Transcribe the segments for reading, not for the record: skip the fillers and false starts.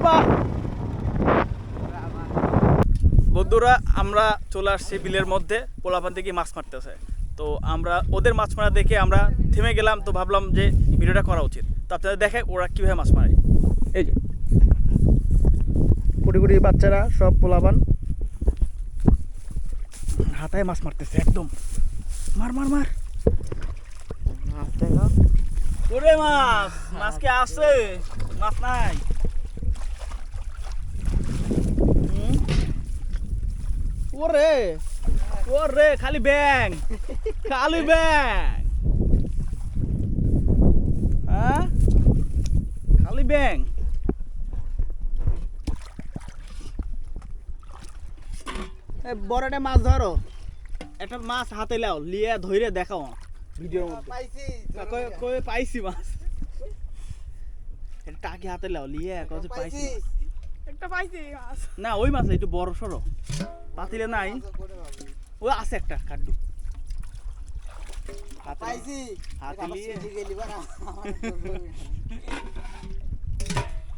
বাহ বন্ধুরা, আমরা চলে আসছি বিলের মধ্যে, পোলাপান থেকে মাছ মারতেছে। তো আমরা ওদের মাছ মারা দেখে আমরা থেমে গেলাম, তো ভাবলাম যে ভিডিওটা করা উচিত। তো আপনাদের দেখে ওরা কীভাবে মাছ মারে। এই যে কুটি কুটি বাচ্চারা সব পোলাপান হাতায় মাছ মারতেছে একদম। মার মার মার। ওরে মাছ, মাছ কি আছে? মাছ নাই। ওরে ওরে খালি ব্যাং, খালি ব্যাং, হ্যাঁ খালি ব্যাং। বড় একটা মাছ ধরো, একটা মাছ হাতে লাও, লিয়ে ধরে দেখাও ভিডিওর মধ্যে। পাইছি মাছ, টাকি হাতে লাও লিয়ে পাইছি একটা পাইছি মাছ। না ওই মাছ একটু বড় সরো, পাতিলে নাই। ও আছে একটা কাড্ডু পাইছি হাতে লিয়ে।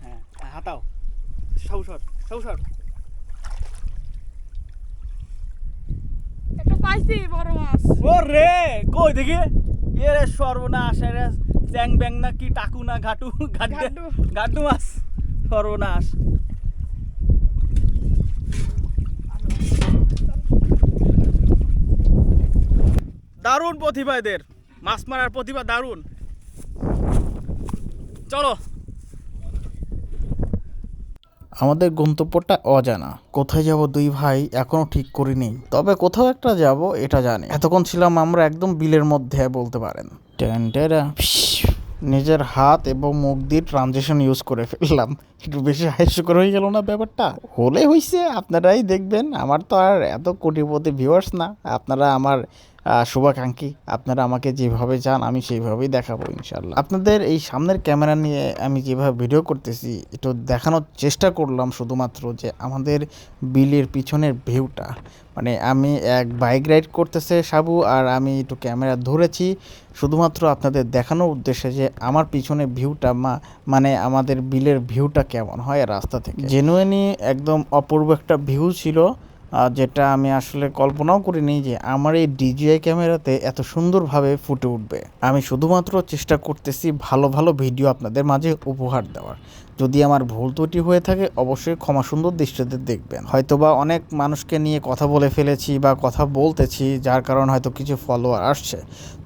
হ্যাঁ হাতাও, সৌসর সৌসর। একটা পাইছি বড় মাছ। ও রে কই দেখি, এ রে সর্বনাশ, রে চ্যাং ব্যাং না কি টাকু না ঘাটু গাড্ডু মাছ, সর্বনাশ। দারুণ প্রতিভা এদের, মাছ মারার প্রতিভা দারুণ। চলো। আমাদের গন্তব্যটা অজানা, কোথায় যাব দুই ভাই এখনো ঠিক করিনি, তবে কোথাও একটা যাব এটা জানি। এতক্ষণ ছিলাম আমরা একদম বিলের মধ্যে বলতে পারেন। নিজের হাত এবং মুখ দিয়ে ট্রানজিশন ইউজ করে ফেললাম, একটু বেশি হাস্যকর হয়ে গেল না ব্যাপারটা? হলে হয়েছে, আপনারাই দেখবেন। আমার তো আর এত কোটিপতি ভিউয়ার্স না, আপনারা আমার শুভাকাঙ্ক্ষী। আপনারা আমাকে যেভাবে চান আমি সেইভাবেই দেখাবো ইনশাল্লাহ। আপনাদের এই সামনের ক্যামেরা নিয়ে আমি যেভাবে ভিডিও করতেছি একটু দেখানোর চেষ্টা করলাম, শুধুমাত্র যে আমাদের বিলের পিছনের ভিউটা। মানে আমি এক বাইক রাইড করতেছে সাবু, আর আমি একটু ক্যামেরা ধরেছি শুধুমাত্র আপনাদের দেখানোর উদ্দেশ্যে যে আমার পিছনে ভিউটা মানে আমাদের বিলের ভিউটা কেমন হয় রাস্তা থেকে। জেনুইনই একদম অপূর্ব একটা ভিউ ছিল, যেটা আমি আসলে কল্পনাও করিনি যে আমার এই ডিজিআই ক্যামেরাতে এত সুন্দরভাবে ফুটে উঠবে। আমি শুধুমাত্র চেষ্টা করতেছি ভালো ভালো ভিডিও আপনাদের মাঝে উপহার দেওয়ার। যদি আমার ভুল ত্রুটি হয়ে থাকে অবশ্যই ক্ষমা সুন্দর দৃষ্টিতে দেখবেন। হয়তোবা অনেক মানুষকে নিয়ে কথা বলে ফেলেছি বা কথা বলতেছি, যার কারণে হয়তো কিছু ফলোয়ার আসছে।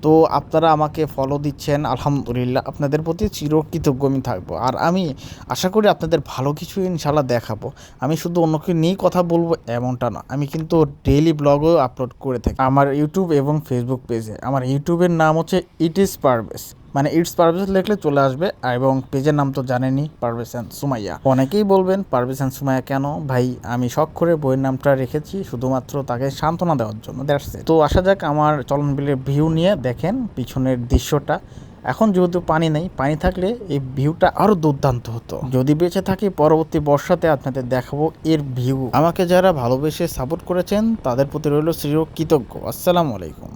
তো আপনারা আমাকে ফলো দিচ্ছেন, আলহামদুলিল্লাহ, আপনাদের প্রতি চিরকৃতজ্ঞ আমি থাকবো। আর আমি আশা করি আপনাদের ভালো কিছু ইনশাল্লাহ দেখাবো। আমি শুধু অন্যকে নিয়ে কথা বলবো এমনটা না, আমি কিন্তু ডেইলি ব্লগও আপলোড করে থাকি আমার ইউটিউব এবং ফেসবুক পেজে। আমার ইউটিউবের নাম হচ্ছে ইট ইজ পারভেজ, মানে ইটস পারভেজ লিখলে চলে আসবে, এবং পেজের নাম তো জানেনই, পারভেজ অ্যান্ড সুমাইয়া। অনেকেই বলবেন পারভেজ অ্যান্ড সুমাইয়া কেন ভাই? আমি শখ করে বইয়ের নামটা রেখেছি শুধুমাত্র তাকে সান্ত্বনা দেওয়ার জন্য, দ্যাটস ইট। তো আসা যাক আমার চলন বিলের ভিউ নিয়ে। দেখেন পিছনের দৃশ্যটা, এখন যেহেতু পানি নেই, পানি থাকলে এই ভিউটা আরও দুর্দান্ত হতো। যদি বেঁচে থাকি পরবর্তী বর্ষাতে আপনাদের দেখাবো এর ভিউ। আমাকে যারা ভালোবেসে সাপোর্ট করেছেন তাদের প্রতি রইল চিরকৃতজ্ঞ। আসসালামু আলাইকুম।